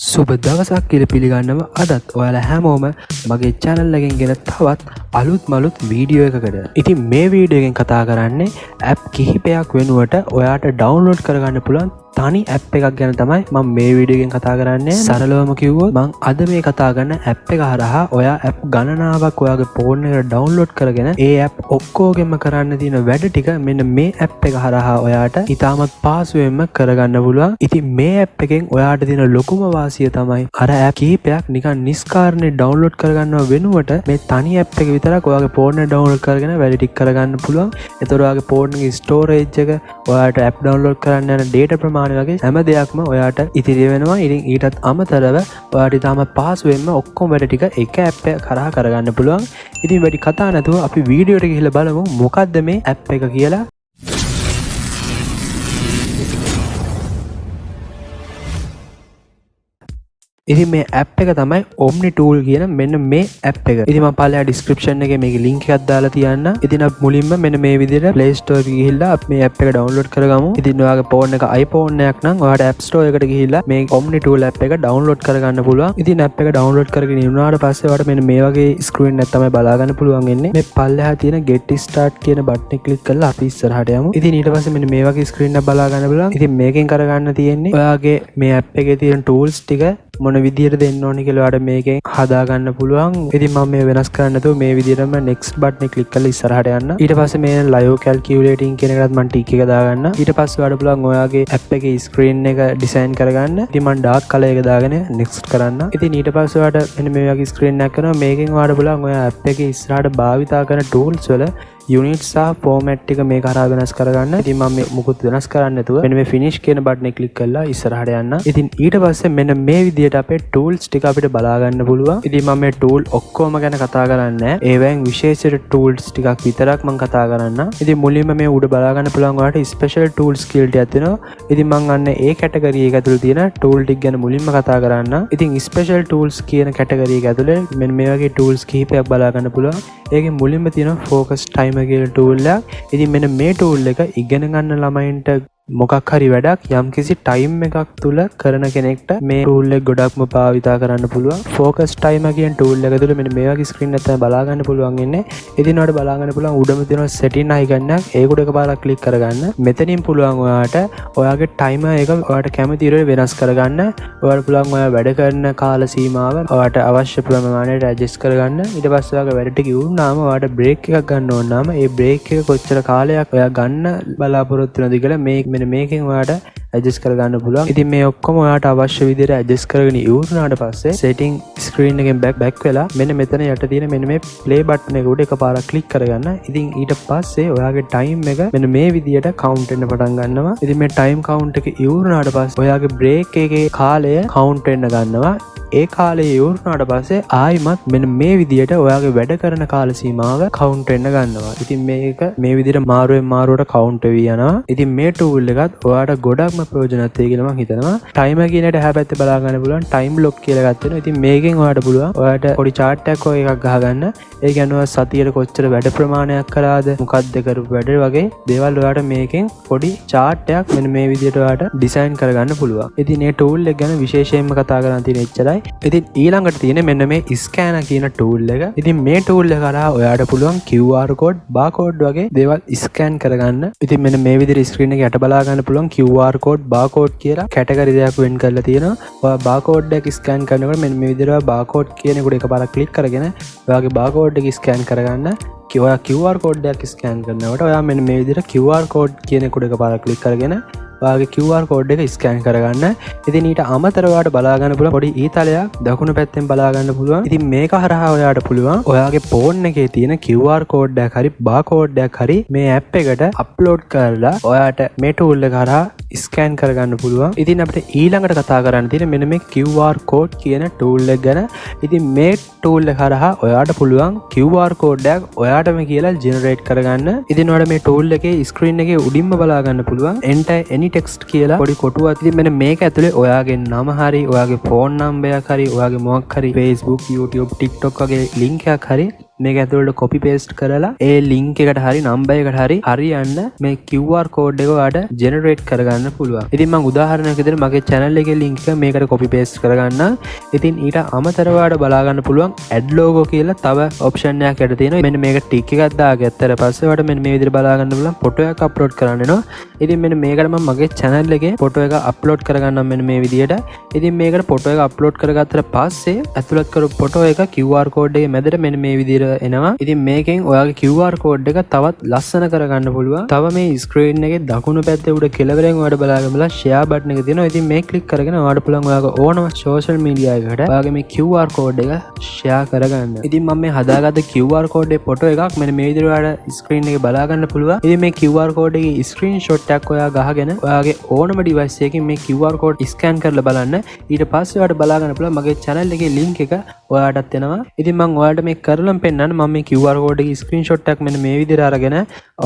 සුබ දවසක් කියලා පිළිගන්නව අදත් ඔයාලා හැමෝම මගේ channel එකෙන් ගෙන තවත් අලුත් වීඩියෝ එකකට. ඉතින් මේ වීඩියෝ එකෙන් කතා කරන්නේ app කිහිපයක් වෙනුවට ඔයාට download කරගන්න පුළුවන් තනි app එකක් ගැන තමයි මම මේ වීඩියෝ එකෙන් කතා කරන්නේ. සරලවම කිව්වොත් මම අද මේ කතා කරන app එක හරහා ඔයා app ගණනාවක් ඔයාගේ phone එකට download කරගෙන ඒ app ඔක්කොගෙම කරන්න තියෙන වැඩ ටික මෙන්න මේ app එක හරහා ඔයාට ඉතාමත් පහසුවෙන්ම කරගන්න පුළුවන්. ඉතින් මේ app එකෙන් ඔයාට තියෙන ලොකුම වාසිය තමයි අර app කිහිපයක් නිකන් නිස්කාරණේ download කරගන්නව වෙනුවට මේ තනි app එක විතරක් ඔයාගේ phone එකට download කරගෙන වැඩ ටික කරගන්න පුළුවන්. ඒතර ඔයාගේ phone එකේ storage එක ඔයාට app download කරන්න යන data ප්‍රමාණය වගේ හැම දෙයක්ම ඔයාට ඉතිරි වෙනවා. ඉතින් ඊටත් අමතරව ඔයාට ඊටම පහසුවෙන්ම ඔක්කොම වැඩ ටික එක app එක කරා කරගන්න පුළුවන්. ඉතින් වැඩි කතා නැතුව අපි වීඩියෝ එකට ගිහිල්ලා බලමු මොකද්ද මේ app එක කියලා. ඉතින් මේ app එක තමයි Omni Tool කියන මෙන්න මේ app එක. ඉතින් මම පල්ලෙහා description එකේ මේකේ link එකක් දාලා තියන්න. ඉතින් අපි මුලින්ම මෙන්න මේ විදිහට Play Store එකට ගිහිල්ලා අපි මේ app එක download කරගමු. ඉතින් ඔයාගේ phone එක iPhone එකක් නම් ඔයාට App Store එකට ගිහිල්ලා මේ Omni Tool app එක download කරගන්න පුළුවන්. ඉතින් app එක download කරගෙන ඉවරනාට පස්සේ ඔයාට මෙන්න මේ වගේ screen එකක් තමයි බලා ගන්න පුළුවන් වෙන්නේ. මේ පල්ලෙහා තියෙන Get Start කියන button එක click කරලා අපි ඉස්සරහට යමු. ඉතින් ඊට පස්සේ මෙන්න මේ වගේ screen එකක් බලා ගන්න පුළුවන්. ඉතින් මේකෙන් කරගන්න තියෙන්නේ ඔයාගේ මේ app එකේ තියෙන tools ටික මොන විදියට දෙන්න ඕනි කියලා ඔයාලට මේකෙන් හදා ගන්න පුළුවන්. ඉතින් මම මේ වෙනස් කරන්න නැතුව මේ විදියටම next button එක click කරලා ඉස්සරහට යන්න. ඊට පස්සේ මේ live calculating කියන එකත් මම tick එක දාගන්න. ඊට පස්සේ ඔයාලට පුළුවන් ඔයාගේ app එකේ screen එක design කරගන්න. ඉතින් මම dark color එක දාගෙන next කරන්න. ඉතින් ඊට පස්සේ ඔයාලට මෙන්න මේ වගේ screen එකක් කරනවා. මේකෙන් ඔයාලට පුළුවන් ඔයා app එකේ ඉස්සරහට භාවිතා කරන tools වල unit සහ format එක මේක හරහා වෙනස් කරගන්න. ඉතින් මම මේ මුකුත් වෙනස් කරන්නේ නැතුව මෙන්න මේ finish කියන button එක click කරලා ඉස්සරහට යන්න. ඉතින් ඊට පස්සේ මෙන්න මේ විදියට අපේ tools ටික අපිට බලා ගන්න පුළුවන්. ඉතින් මම මේ tool ඔක්කොම ගැන කතා කරන්නේ නැහැ. ඒවෙන් විශේෂ tools ටිකක් විතරක් මම කතා කරන්නම්. ඉතින් මුලින්ම මේ උඩ බලා ගන්න පුළුවන් ඔයාලට special tools කියලා ටිකක් තියෙනවා. ඉතින් මම අන්න ඒ category එක ඇතුළේ තියෙන tool ටික ගැන මුලින්ම කතා කරන්නම්. ඉතින් special tools කියන category එක ඇතුළේ මෙන්න මේ වගේ tools කිහිපයක් බලා ගන්න පුළුවන්. ඒකේ මුලින්ම තියෙනවා focus timer කියලා tool එකක්. ඉතින් මෙන්න මේ tool එක ඉගෙන ගන්න ළමයින්ට මොකක් හරි වැඩක් යම්කිසි ටයිම් එකක් තුල කරන කෙනෙක්ට මේ tool එක ගොඩක්ම භාවිතා කරන්න පුළුවන්. focus timer කියන tool එක තුල මෙන්න මේ වගේ screen එක තමයි බලා ගන්න පුළුවන් ඉන්නේ. ඉතින් ඔයාලට බලා ගන්න පුළුවන් උඩම තියෙන setting icon එකක්. ඒක උඩ එකපාරක් click කරගන්න. මෙතනින් පුළුවන් ඔයාට ඔයාගේ timer එක ඔයාට කැමති විදිහට වෙනස් කරගන්න. ඔයාලට පුළුවන් ඔයා වැඩ කරන කාල සීමාව ඔයාට අවශ්‍ය ප්‍රමාණයට adjust කරගන්න. ඊට පස්සේ ඔයාගේ වැඩ ටික ඉවරනාම ඔයාට break එකක් ගන්න ඕන නම් ඒ break එක කොච්චර කාලයක් ඔයා ගන්න බලාපොරොත්තු වෙනවද කියලා මෙන්න මේකෙන් ඔයාට adjust කරගන්න පුළුවන්. ඉතින් මේ ඔක්කොම ඔයාට අවශ්‍ය විදිහට adjust කරගෙන ඉවරනාට පස්සේ setting screen එකෙන් back වෙලා මෙන්න මෙතන යට තියෙන මෙන්න මේ play button එක උඩ එකපාරක් click කරගන්න. ඉතින් ඊට පස්සේ ඔයාගේ time එක මෙන්න මේ විදිහට count වෙන්න පටන් ගන්නවා. ඉතින් මේ time count එක ඉවරනාට පස්සේ ඔයාගේ break එකේ කාලය count වෙන්න ගන්නවා. ඒ කාලය ඉවරනාට පස්සේ ආයිමත් මෙන්න මේ විදිහට ඔයාගේ වැඩ කරන කාල සීමාව count වෙන්න ගන්නවා. ඉතින් මේක මේ විදිහට මාරුවට count වෙවි යනවා. ඉතින් මේ tool එකත් ඔයාට ගොඩක්ම ප්‍රයෝජනවත් වෙයි කියලා මම හිතනවා. timer කියන එකට එහා පැත්තේ බලා ගන්න පුළුවන් time lock කියලා එකක් තියෙනවා. ඉතින් මේකෙන් ඔයාට පුළුවන් ඔයාට පොඩි chart එකක් වගේ එකක් ගහගන්න. ඒ කියන්නේ ඔයා සතියට කොච්චර වැඩ ප්‍රමාණයක් කරාද මොකක්ද කරපු වැඩ වගේ දේවල් ඔයාට මේකෙන් පොඩි chart එකක් මෙන්න මේ විදිහට ඔයාට design කරගන්න පුළුවන්. ඉතින් මේ tool එක ගැන විශේෂයෙන්ම කතා කරන්න තියෙන එච්චරයි. ඉතින් ඊළඟට තියෙන මෙන්න මේ scanner කියන tool එක. ඉතින් මේ tool එක කරා ඔයාට පුළුවන් QR code, barcode වගේ දේවල් scan කරගන්න. ඉතින් මෙන්න මේ විදිහට screen එක යට බලා ගන්න පුළුවන් QR code, barcode කියලා category දෙකක් වෙන් කරලා තියෙනවා. ඔයා barcode එක scan කරනකොට මෙන්න මේ විදිහට barcode කියන එකට එකපාරක් click කරගෙන ඔයාගේ barcode එක scan කරගන්න. ඔයා QR code එකක් scan කරනකොට ඔයා මෙන්න මේ විදිහට QR code කියන එකට එකපාරක් click කරගෙන ඔයාගේ QR code එක scan කරගන්න. ඉතින් ඊට අමතරව ඔයාට බලා ගන්න පුළුවන් පොඩි ඊතලයක් දකුණු පැත්තෙන් බලා ගන්න පුළුවන්. ඉතින් මේක හරහා ඔයාට පුළුවන් ඔයාගේ phone එකේ තියෙන QR code එකක් හරි barcode එකක් හරි මේ app එකට upload කරලා ඔයාට මේ tool එක හරහා scan කරගන්න පුළුවන්. ඉතින් අපිට ඊළඟට කතා කරන්න තියෙන මෙන්න මේ QR code කියන tool එක ගැන. ඉතින් මේ tool එක හරහා ඔයාට පුළුවන් QR code එකක් ඔයාටම කියලා generate කරගන්න. ඉතින් ඔයාලා මේ tool එකේ screen එකේ උඩින්ම බලා ගන්න පුළුවන් enter any text කියලා පොඩි කොටුවක්. ඉතින් මෙන්න මේක ඇතුලේ ඔයාගේ නම හරි ඔයාගේ phone number එකක් හරි ඔයාගේ මොකක් හරි Facebook, YouTube, TikTok වගේ link එකක් හරි මේක ඇතුළට copy paste කරලා ඒ link එකට හරි number එකට හරි හරියන්න මේ QR code එක ඔයාලට generate කරගන්න පුළුවන්. ඉතින් මම උදාහරණයක් විදිහට මගේ channel එකේ link එක මේකට copy paste කරගන්න. ඉතින් ඊට අමතරව ඔයාලට බලා ගන්න පුළුවන් add logo කියලා තව option එකක් යට තියෙනවා. මෙන්න මේක tick එකක් දාගත්තට පස්සේ ඔයාලට මෙන්න මේ විදිහට බලා ගන්න පුළුවන් photo එකක් upload කරන්න වෙනවා. ඉතින් මෙන්න මේකට මම මගේ channel එකේ photo එක upload කරගන්නම් මෙන්න මේ විදිහට. ඉතින් මේකට photo එක upload කරගත්තට පස්සේ ඇතුළත් කරපු photo එක QR code එකේ මැදට මෙන්න මේ විදිහට එනවා. ඉතින් මේකෙන් ඔයාගේ QR code එක තවත් ලස්සන කරගන්න පුළුවන්. තව මේ screen එකේ දකුණු පැත්තේ උඩ කෙළවරෙන් ඔයාලට බලා ගන්න share button එක තියෙනවා. ඉතින් මේ click කරගෙන ඔයාලට පුළුවන් ඔයාගේ ඕනම social media එකකට ඔයාගේ මේ QR code එක share කරගන්න. ඉතින් මම මේ හදාගත්ත QR code එකේ photo එකක් මෙන්න මේ විදිහට ඔයාලට screen එකේ බලා ගන්න පුළුවන්. ඉතින් මේ QR code එකේ screenshot එකක් ඔයා ගහගෙන ඔයාගේ ඕනම device එකකින් මේ QR code scan කරලා බලන්න. ඊට පස්සේ ඔයාලට බලා ගන්න පුළුවන් මගේ channel එකේ link එක ඔයාලටත් එනවා. ඉතින් මම ඔයාලට මේ කරලම් පෙන්නන්න මම මේ QR code එකේ screenshot එකක් මෙන්න මේ විදිහට අරගෙන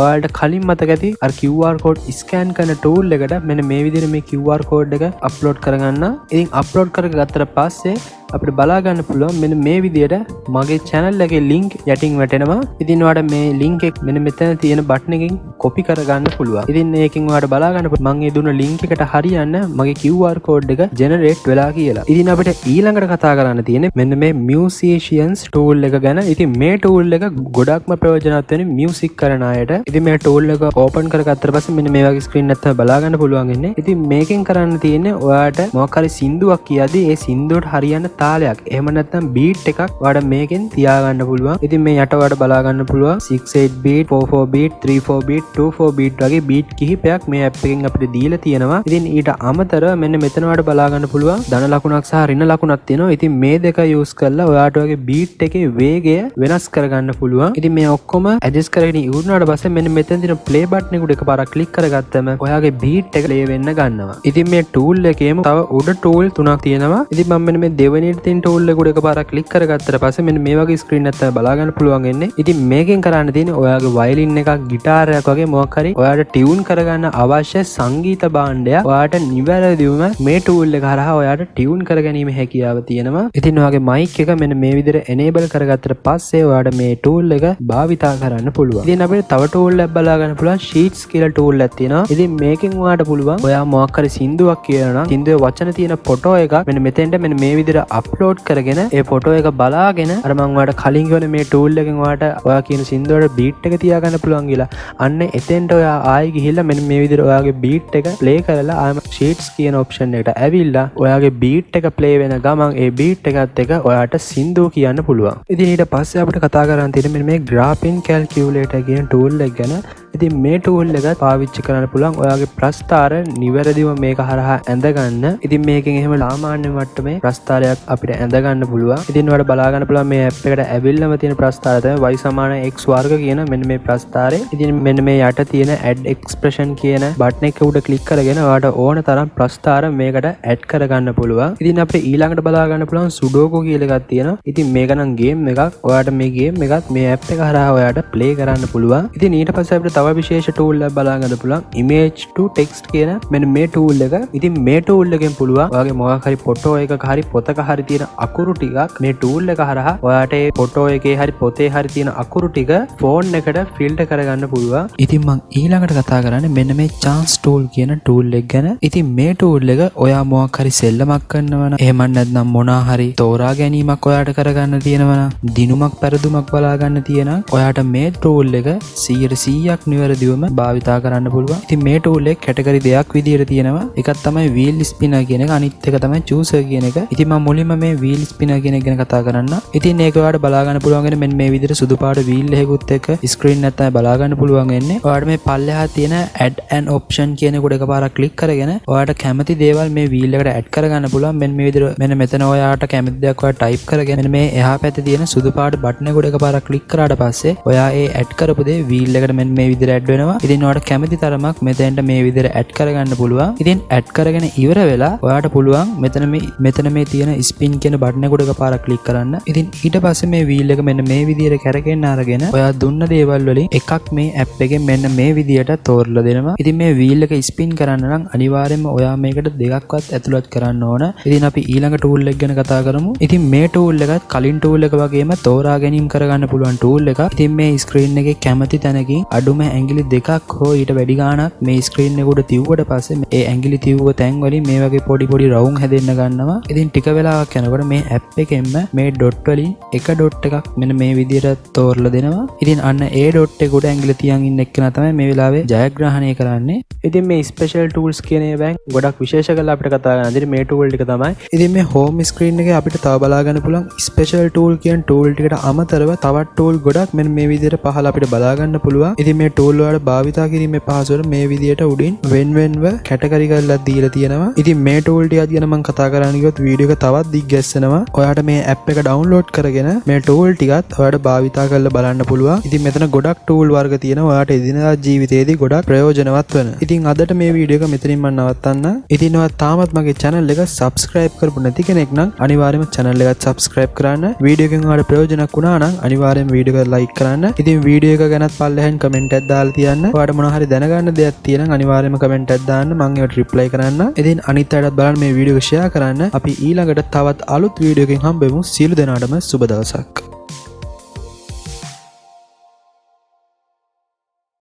ඔයාලට කලින් මතක ඇති අර QR code scan කරන tool එකට මෙන්න මේ විදිහට මේ QR code එක upload කරගන්න. ඉතින් upload කරගත්තට පස්සේ අපිට බලා ගන්න පුළුවන් මෙන්න මේ විදිහට මගේ channel එකේ link යටින් වැටෙනවා. ඉතින් ඔයාලට මේ link එක මෙන්න මෙතන තියෙන button එකකින් copy කරගන්න පුළුවන්. ඉතින් මේකෙන් ඔයාලට බලා ගන්න මම මේ දුන්න link එකට හරියන්න මගේ QR code එක generate වෙලා කියලා. ඉතින් අපිට ඊළඟට කතා කරන්න තියෙන්නේ මෙන්න මේ musicians tool එක ගැන. ඉතින් මේ tool එක ගොඩක්ම ප්‍රයෝජනවත් වෙන්නේ music කරන අයට. ඉතින් මේ tool එක open කරගත්තට පස්සේ මෙන්න මේ වගේ screen එකක් තමයි බලා ගන්න පුළුවන් ඉන්නේ. ඉතින් මේකෙන් කරන්න තියෙන්නේ ඔයාලට මොකක් හරි සින්දුවක් කියද්දී ඒ සින්දුවට හරියන්න තාලයක් එහෙම නැත්නම් beat එකක් ඔයාලට මේකෙන් තියාගන්න පුළුවන්. ඉතින් මේ යට ඔයාලට බලා ගන්න පුළුවන් 6/8 beat 4/4 beat 3/4 beat 2/4 beat වගේ beat කිහිපයක් මේ app එකෙන් අපිට දීලා තියෙනවා. ඉතින් ඊට අමතරව මෙන්න මෙතන ඔයාලට බලා ගන්න පුළුවන් ධන ලකුණක් සහ ඍණ ලකුණක් තියෙනවා. ඉතින් මේ දෙක use කරලා ඔයාලට ඔයගේ beat එකේ වේගය වෙනස් කරගන්න පුළුවන්. ඉතින් මේ ඔක්කොම adjust කරගෙන ඉවරනාට පස්සේ මෙන්න මෙතන තියෙන play button එකට එකපාරක් click කරගත්තම ඔයාගේ beat එක play වෙන්න ගන්නවා. ඉතින් මේ tool එකේම තව උඩ tool තුනක් තියෙනවා. ඉතින් මම මෙන්න මේ දෙවෙනි තියෙන tool එක උඩ එකපාරක් click කරගත්තට පස්සේ මෙන්න මේ වගේ screen එකක් තමයි බලා ගන්න පුළුවන් වෙන්නේ. ඉතින් මේකෙන් කරන්න තියෙන්නේ ඔයාගේ violin එකක් guitar එකක් වගේ මොකක් හරි ඔයාලට tune කරගන්න අවශ්‍ය සංගීත භාණ්ඩයක් ඔයාලට නිවැරදිවම මේ tool එක හරහා ඔයාලට tune කරගැනීම හැකියාව තියෙනවා. ඉතින් ඔයාගේ mic එක මෙන්න මේ විදිහට enable කරගත්තට පස්සේ ඔයාලට මේ tool එක භාවිතා කරන්න පුළුවන්. ඉතින් අපිට තව tool එකක් බලා ගන්න පුළුවන් sheets කියලා tool එකක් තියෙනවා. ඉතින් මේකෙන් ඔයාලට පුළුවන් ඔයා මොකක් හරි සින්දුවක් කියනවා නම් සින්දුවේ වචන තියෙන photo එකක් මෙන්න මෙතෙන්ට මෙන්න මේ විදිහට අප්ලෝඩ් කරගෙන ඒ ෆොටෝ එක බලාගෙන අර මම ඔයාලට කලින් කිව්වනේ මේ ටූල් එකෙන් ඔයාලට ඔයා කියන සින්දුවට බීට් එක තියාගන්න පුළුවන් කියලා. අන්න එතෙන්ට ඔයා ආයෙ ගිහිල්ලා මෙන්න මේ විදිහට ඔයාගේ බීට් එක ප්ලේ කරලා ආයෙම sheets කියන ඔප්ෂන් එකට ඇවිල්ලා ඔයාගේ බීට් එක ප්ලේ වෙන ගමන් ඒ බීට් එකත් එක්ක ඔයාලට සින්දුව කියන්න පුළුවන්. ඉතින් ඊට පස්සේ අපිට කතා කරන්න තියෙන්නේ මෙන්න මේ graphing calculator කියන ටූල් එක ගැන. ඉතින් මේ ටූල් එක පාවිච්චි කරන්න පුළුවන් ඔයාගේ ප්‍රස්ථාර නිවැරදිව මේක හරහා ඇඳගන්න. ඉතින් මේකෙන් එහෙම සාමාන්‍ය මට්ටමේ ප්‍රස්ථාරයක් අපිට ඇඳගන්න පුළුවන්. ඉතින් ඔයාලට බලා ගන්න පුළුවන් මේ ඇප් එකට ඇවිල්ලාම තියෙන ප්‍රස්ථාරය තමයි y සමාන x වර්ග කියන මෙන්න මේ ප්‍රස්ථාරය. ඉතින් මෙන්න මේ යට තියෙන add expression කියන බටන් එක උඩ ක්ලික් කරගෙන ඔයාලට ඕන තරම් ප්‍රස්ථාර මේකට add කරගන්න පුළුවන්. ඉතින් අපිට ඊළඟට බලා ගන්න පුළුවන් sudoku කියලා එකක් තියෙනවා. ඉතින් මේක නම් game එකක්. ඔයාලට මේ game එකත් මේ ඇප් එක හරහා ඔයාලට play කරන්න පුළුවන්. ඉතින් ඊට පස්සේ අපිට තව විශේෂ tool එකක් බලා ගන්න පුළුවන් image to text කියන මෙන්න මේ tool එක. ඉතින් මේ tool එකෙන් පුළුවන් ඔයාගේ මොකක් හරි photo එකක හරි පොතක හරි තියෙන අකුරු ටිකක් මේ tool එක හරහා ඔයාට ඒ photo එකේ හරි පොතේ හරි තියෙන අකුරු ටික phone එකට filter කරගන්න පුළුවන්. ඉතින් මම ඊළඟට කතා කරන්නේ මෙන්න මේ chance tool කියන tool එක ගැන. ඉතින් මේ tool එක ඔයා මොකක් හරි සෙල්ලමක් කරනවා නම් එහෙම නැත්නම් මොනවා හරි තෝරා ගැනීමක් ඔයාට කරගන්න තියෙනවා නම් දිනුමක් පෙරදුමක් බලා ගන්න තියෙනවා ඔයාට මේ tool එක 100%ක් නිවැරදිවම භාවිතා කරන්න පුළුවන්. ඉතින් මේ tool එක කැටගරි දෙකක් විදියට තියෙනවා. එකක් තමයි wheel spinner කියන එක, අනිත් එක තමයි chooser කියන එක. ඉතින් මම මුලින්ම මේ wheel spinner කියන එක ගැන කතා කරන්න. ඉතින් මේක ඔයාලට බලා ගන්න පුළුවන් වෙන්නේ මෙන්න මේ විදිහට සුදු පාට wheel එකකුත් එක්ක screen එක තමයි බලා ගන්න පුළුවන් වෙන්නේ. ඔයාලට මේ පල්ලෙහා තියෙන add an option කියන එකට එකපාරක් click කරගෙන ඔයාලට කැමති දේවල් මේ wheel එකට add කරගන්න පුළුවන්. මෙන්න මේ විදිහට මෙන්න මෙතන ඔයාලට කැමති දේක් ඔයා type කරගෙන මෙන්න මේ එහා පැත්තේ තියෙන සුදු පාට button එකට එකපාරක් click කරාට පස්සේ ඔයා ඒ add කරපු දේ wheel එකට මෙන්න මේ විදිහට ඇඩ් වෙනවා. ඉතින් ඔයාලට කැමති තරමක් මෙතෙන්ට මේ විදිහට ඇඩ් කරගන්න පුළුවන්. ඉතින් ඇඩ් කරගෙන ඉවර වෙලා ඔයාලට පුළුවන් මෙතන මේ තියෙන ස්පින් කියන බටන් එකට එකපාරක් ක්ලික් කරන්න. ඉතින් ඊට පස්සේ මේ වීල් එක මෙන්න මේ විදිහට කැරකෙන්න අරගෙන ඔයා දුන්න දේවල් වලින් එකක් මේ ඇප් එකෙන් මෙන්න මේ විදිහට තෝරලා දෙනවා. ඉතින් මේ වීල් එක ස්පින් කරන්න නම් අනිවාර්යයෙන්ම ඔයා මේකට දෙකක්වත් ඇතුළත් කරන්න ඕන. ඉතින් අපි ඊළඟ ටූල් එක ගැන කතා කරමු. ඉතින් මේ ටූල් එකත් කලින් ටූල් එක වගේම තෝරා ගැනීම කරගන්න පුළුවන් ටූල් එකක්. ඉතින් මේ ස්ක්‍රීන් එකේ කැමති තැනකින් අඩුම ඇඟිලි දෙකක් හෝ ඊට වැඩි ගාණක් මේ ස්ක්‍රීන් එක උඩ තියුවට පස්සේ ඒ ඇඟිලි තියුව තැන් වලින් මේ වගේ පොඩි රවුම් හැදෙන්න ගන්නවා. ඉතින් ටික වෙලාවක් යනකොට මේ ඇප් එකෙන්ම මේ ඩොට් වලින් එක ඩොට් එකක් මෙන්න මේ විදිහට තෝරලා දෙනවා. ඉතින් අන්න ඒ ඩොට් එක උඩ ඇඟිලි තියන් ඉන්න එක්කන තමයි මේ වෙලාවේ ජයග්‍රහණය කරන්නේ. ඉතින් මේ ස්පෙෂල් ටූල්ස් කියන ඒවායින් ගොඩක් විශේෂ කරලා අපිට කතා කරන්න. ඉතින් මේ ටූල් ටික තමයි. ඉතින් මේ හෝම් ස්ක්‍රීන් එකේ අපිට තව බලා ගන්න පුළුවන් ස්පෙෂල් ටූල් කියන ටූල් ටිකට අමතරව තවත් ටූල් ගොඩක් මෙන්න මේ විදිහට පහළ අපිට බලා ගන්න පුළුවන්. ඉතින් මේ ටූල් වල භාවිතා කිරීමේ පහසුව මේ විදිහට උඩින් වෙන්ව කැටගරි කරලා දීලා තියෙනවා. ඉතින් මේ ටූල් ටික ගැන මම කතා කරන්න ගියොත් වීඩියෝ එක තවත් දිග්ගැස්සෙනවා. ඔයාලට මේ ඇප් එක ඩවුන්ලෝඩ් කරගෙන මේ ටූල් ටිකත් ඔයාලට භාවිතා කරලා බලන්න පුළුවන්. ඉතින් මෙතන ගොඩක් ටූල් වර්ග තියෙනවා. ඔයාලට එදිනදා ජීවිතේදී ගොඩක් ප්‍රයෝජනවත් වෙන. ඉතින් අදට මේ වීඩියෝ එක මෙතනින් මම නවත්තන්න. ඉතින් ඔයා තාමත් මගේ channel එක subscribe කරපු නැති කෙනෙක් නම් අනිවාර්යයෙන්ම channel එකත් subscribe කරන්න. වීඩියෝ එකෙන් ඔයාලට ප්‍රයෝජනක් වුණා නම් අනිවාර්යයෙන්ම වීඩියෝ එක like කරන්න. ඉතින් වීඩියෝ එක ගැනත් පල්ලෙහෙන් comment එකක් දාලා තියන්න. ඔයාලට මොනවා හරි දැනගන්න දෙයක් තියෙනවා නම් අනිවාර්යයෙන්ම comment එකක් දාන්න. මම ඒකට reply කරන්න. ඉතින් අනිත් අයටත් බලන්න මේ වීඩියෝ එක share කරන්න. අපි ඊළඟට තවත් අලුත් වීඩියෝ එකකින් හම්බෙමු. සියලු දෙනාටම සුබ දවසක්.